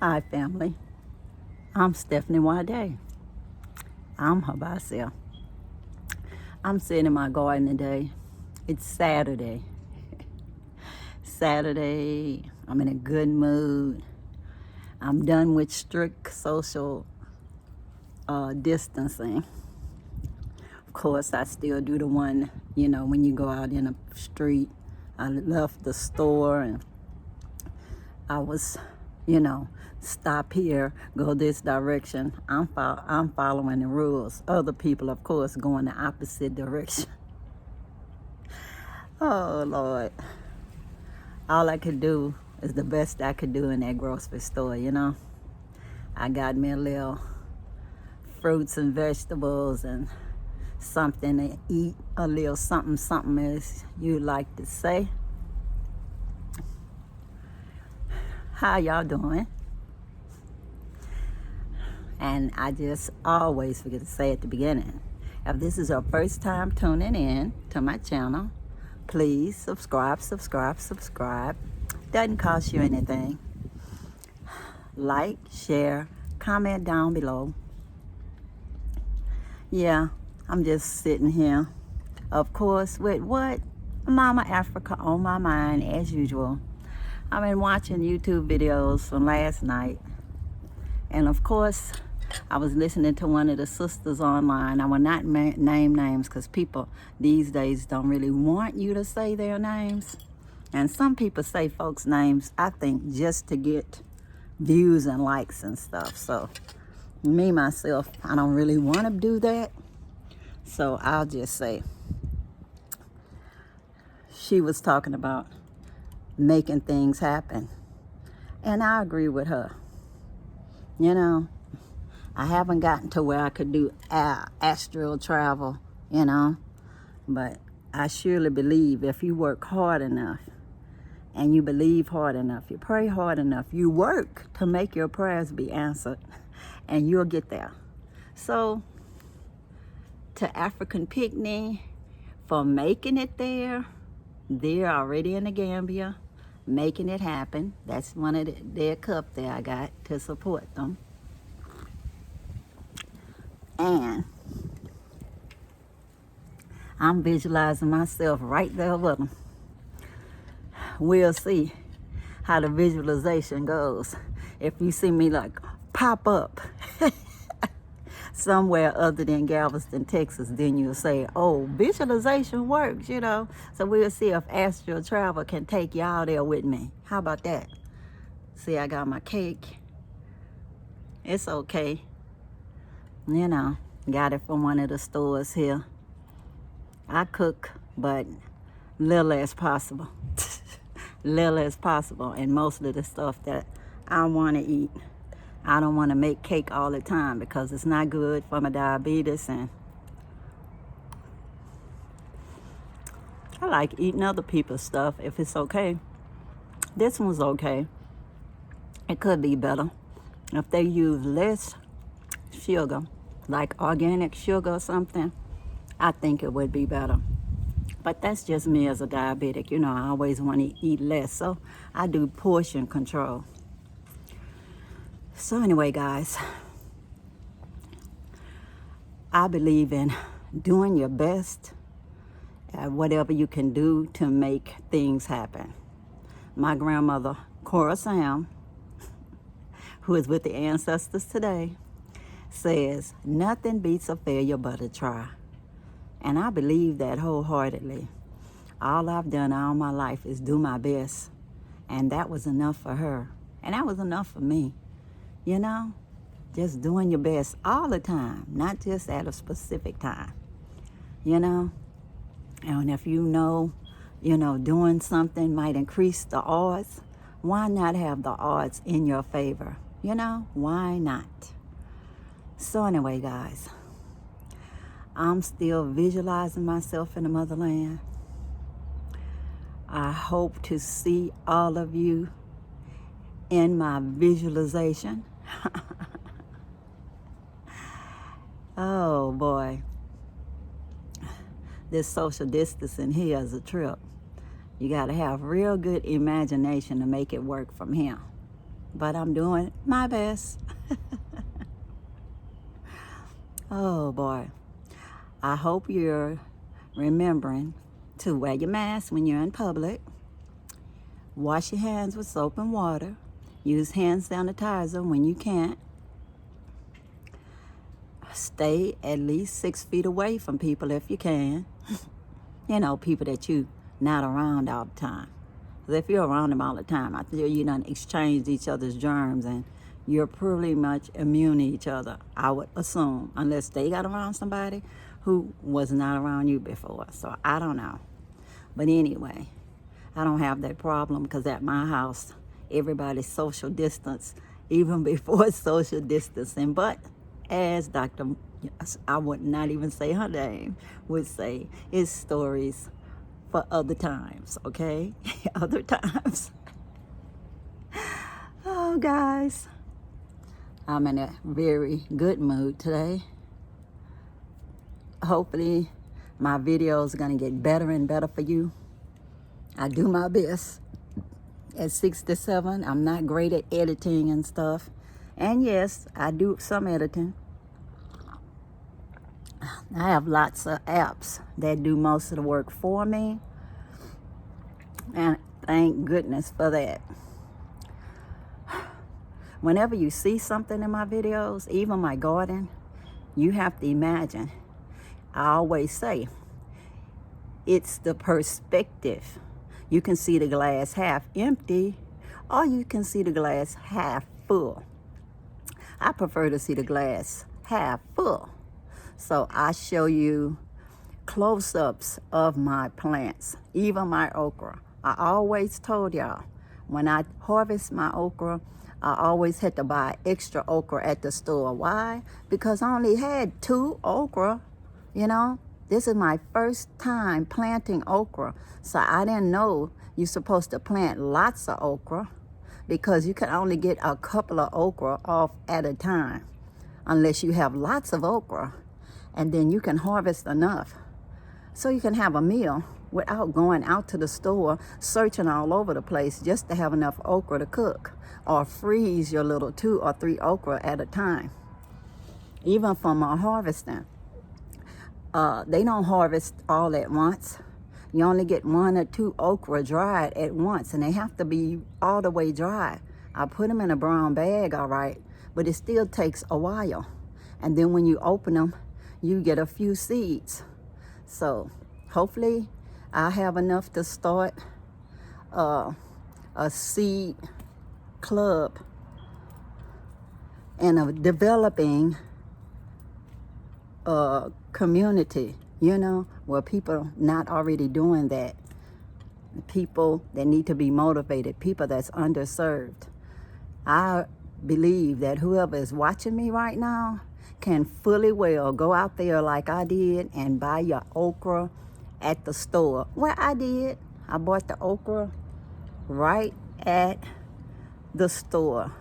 Hi, family. I'm Stephanie Wade. I'm her myself. I'm sitting in my garden today. It's Saturday. Saturday, I'm in a good mood. I'm done with strict social distancing. Of course, I still do the one, when you go out in the street. I left the store and I was, stop here, go this direction. I'm following the rules. Other people, of course, going the opposite direction. Oh, Lord. All I could do is the best I could do in that grocery store, I got me a little fruits and vegetables and something to eat, a little something as you like to say. How y'all doing? And I just always forget to say at the beginning, if this is your first time tuning in to my channel, please subscribe. Doesn't cost you anything. Like, share, comment down below. Yeah, I'm just sitting here, of course, with what? Mama Africa on my mind as usual. I've been watching YouTube videos from last night. And of course, I was listening to one of the sisters online. I will not name names because people these days don't really want you to say their names. And some people say folks' names, I think, just to get views and likes and stuff. So me, myself, I don't really want to do that. So I'll just say, she was talking about making things happen. And I agree with her. I haven't gotten to where I could do astral travel, but I surely believe if you work hard enough and you believe hard enough, you pray hard enough, you work to make your prayers be answered, and you'll get there. So, to African Picnic for making it there, they're already in the Gambia, making it happen. That's one of their cup there I got to support them. And I'm visualizing myself right there with them. We'll see how the visualization goes. If you see me like pop up somewhere other than Galveston, Texas, then you'll say, oh, visualization works, So we'll see if astral travel can take y'all there with me. How about that? See, I got my cake. It's okay. Got it from one of the stores here. I cook, but little as possible. Little as possible. And most of the stuff that I want to eat, I don't want to make cake all the time because it's not good for my diabetes. And I like eating other people's stuff if it's okay. This one's okay. It could be better if they use less sugar, like organic sugar or something. I think it would be better. But that's just me as a diabetic. I always want to eat less. So I do portion control. So anyway, guys, I believe in doing your best at whatever you can do to make things happen. My grandmother, Cora Sam, who is with the ancestors today, says, nothing beats a failure but a try. And I believe that wholeheartedly. All I've done all my life is do my best. And that was enough for her. And that was enough for me. Just doing your best all the time, not just at a specific time. And if doing something might increase the odds, why not have the odds in your favor? Why not? So anyway, guys, I'm still visualizing myself in the motherland. I hope to see all of you in my visualization. Oh boy, this social distancing here is a trip. You got to have real good imagination to make it work from here. but I'm doing my best. Oh boy. I hope you're remembering to wear your mask when you're in public. Wash your hands with soap and water. Use hand sanitizer when you can't. Stay at least 6 feet away from people if you can. You know, people that you not around all the time. Because if you're around them all the time, I feel you done exchanged each other's germs and you're pretty much immune to each other, I would assume, unless they got around somebody who was not around you before. So I don't know. But anyway, I don't have that problem because at my house, everybody's social distance, even before social distancing. But as Dr. I would not even say her name, would say, it's stories for other times, okay? Other times. Oh, guys, I'm in a very good mood today. Hopefully, my videos are going to get better and better for you. I do my best. At 67, I'm not great at editing and stuff. And yes, I do some editing. I have lots of apps that do most of the work for me. And thank goodness for that. Whenever you see something in my videos, even my garden, you have to imagine. I always say, it's the perspective. You can see the glass half empty, or you can see the glass half full. I prefer to see the glass half full. So I show you close-ups of my plants, even my okra. I always told y'all, when I harvest my okra, I always had to buy extra okra at the store. Why? Because I only had 2 okra, you know. This is my first time planting okra, so I didn't know you're supposed to plant lots of okra because you can only get a couple of okra off at a time unless you have lots of okra, and then you can harvest enough so you can have a meal without going out to the store searching all over the place just to have enough okra to cook, or freeze your little 2 or 3 okra at a time. Even from our harvesting, they don't harvest all at once. You only get 1 or 2 okra dried at once, and they have to be all the way dry. I put them in a brown bag, all right, but it still takes a while. And then when you open them, you get a few seeds. So hopefully I have enough to start a seed club and a developing community, you know, where people not already doing that. People that need to be motivated, people that's underserved. I believe that whoever is watching me right now can fully well go out there like I did and buy your okra at the store. Well, I did. I bought the okra right at the store.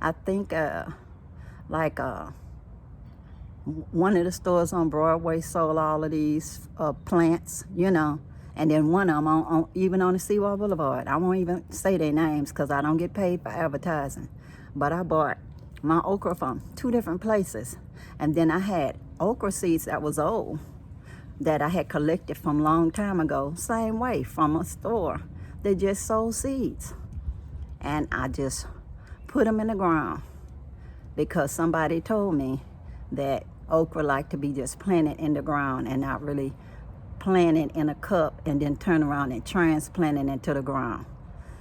I think one of the stores on Broadway sold all of these plants, you know, and then one of them even on the Seawall Boulevard. I won't even say their names because I don't get paid for advertising. But I bought my okra from 2 different places. And then I had okra seeds that was old that I had collected from a long time ago, same way, from a store. They just sold seeds. And I just put them in the ground because somebody told me that okra like to be just planted in the ground and not really planted in a cup and then turn around and transplant it into the ground.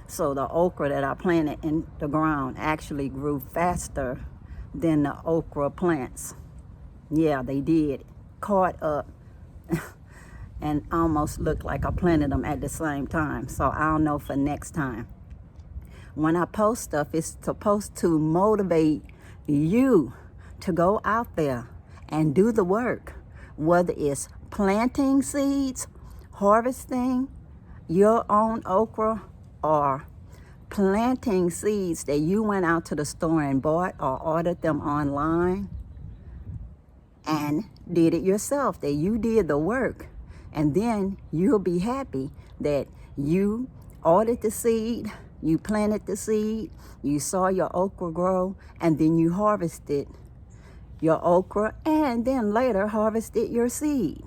So the okra that I planted in the ground actually grew faster than the okra plants. Yeah, they did. Caught up and almost looked like I planted them at the same time. So I don't know for next time. When I post stuff, it's supposed to motivate you to go out there and do the work, whether it's planting seeds, harvesting your own okra, or planting seeds that you went out to the store and bought or ordered them online and did it yourself, that you did the work. And then you'll be happy that you ordered the seed, You planted the seed, you saw your okra grow, and then you harvested your okra, and then later harvested your seed.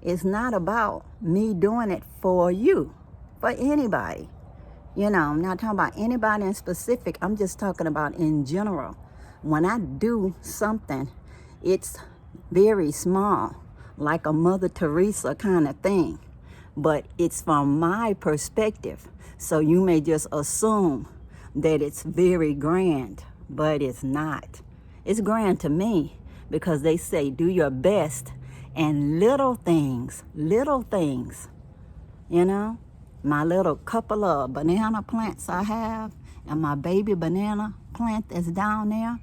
It's not about me doing it for you, for anybody. You know, I'm not talking about anybody in specific. I'm just talking about in general. When I do something, it's very small, like a Mother Teresa kind of thing. But it's from my perspective. So you may just assume that it's very grand, but it's not. It's grand to me because they say do your best and little things, you know. My little couple of banana plants I have and my baby banana plant that's down there,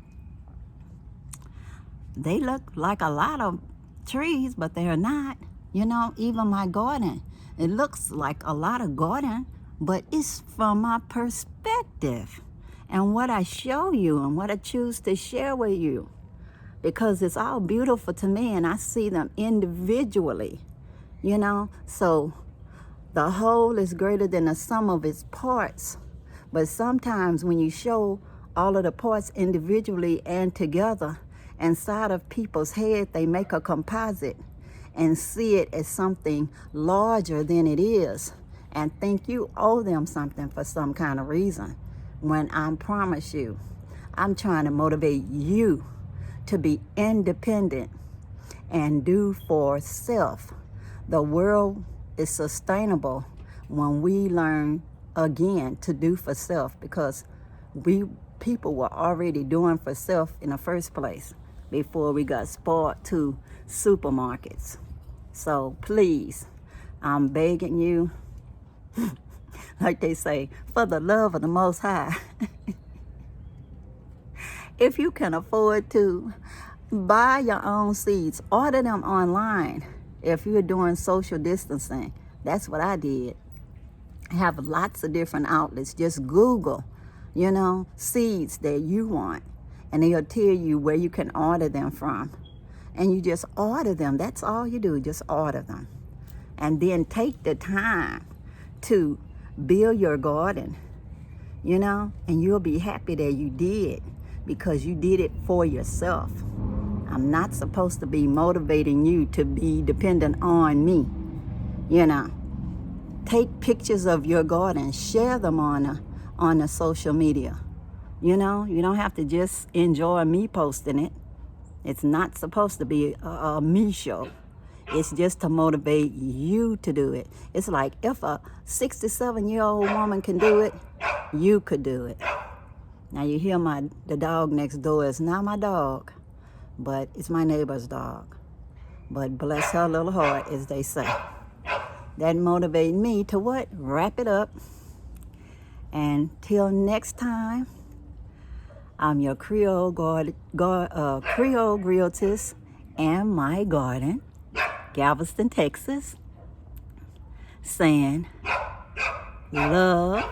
they look like a lot of trees, but they're not. You know, even my garden, it looks like a lot of garden, but it's from my perspective and what I show you and what I choose to share with you, because it's all beautiful to me and I see them individually, you know. So the whole is greater than the sum of its parts. But sometimes when you show all of the parts individually and together, inside of people's head, they make a composite and see it as something larger than it is and think you owe them something for some kind of reason. When I promise you, I'm trying to motivate you to be independent and do for self. The world is sustainable when we learn again to do for self, because people were already doing for self in the first place before we got spoiled to supermarkets. So please, I'm begging you, like they say, for the love of the Most High, if you can afford to, buy your own seeds, order them online. If you're doing social distancing, that's what I did. I have lots of different outlets. Just Google, you know, seeds that you want, and they'll tell you where you can order them from. And you just order them. That's all you do, just order them. And then take the time to build your garden, you know, and you'll be happy that you did, because you did it for yourself. I'm not supposed to be motivating you to be dependent on me, you know. Take pictures of your garden, share them on the social media. You know, you don't have to just enjoy me posting it. It's not supposed to be a me show. It's just to motivate you to do it. It's like if a 67-year-old woman can do it, you could do it. Now you hear the dog next door is not my dog, but it's my neighbor's dog. But bless her little heart, as they say. That motivated me to what? Wrap it up. And till next time, I'm your Creole Griotess and my garden, Galveston, Texas, saying love,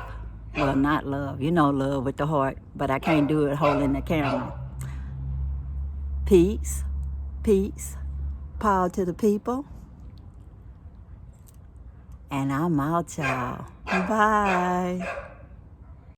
well, not love, you know, love with the heart, but I can't do it holding the camera. Peace, peace, power to the people, and I'm out, y'all. Bye.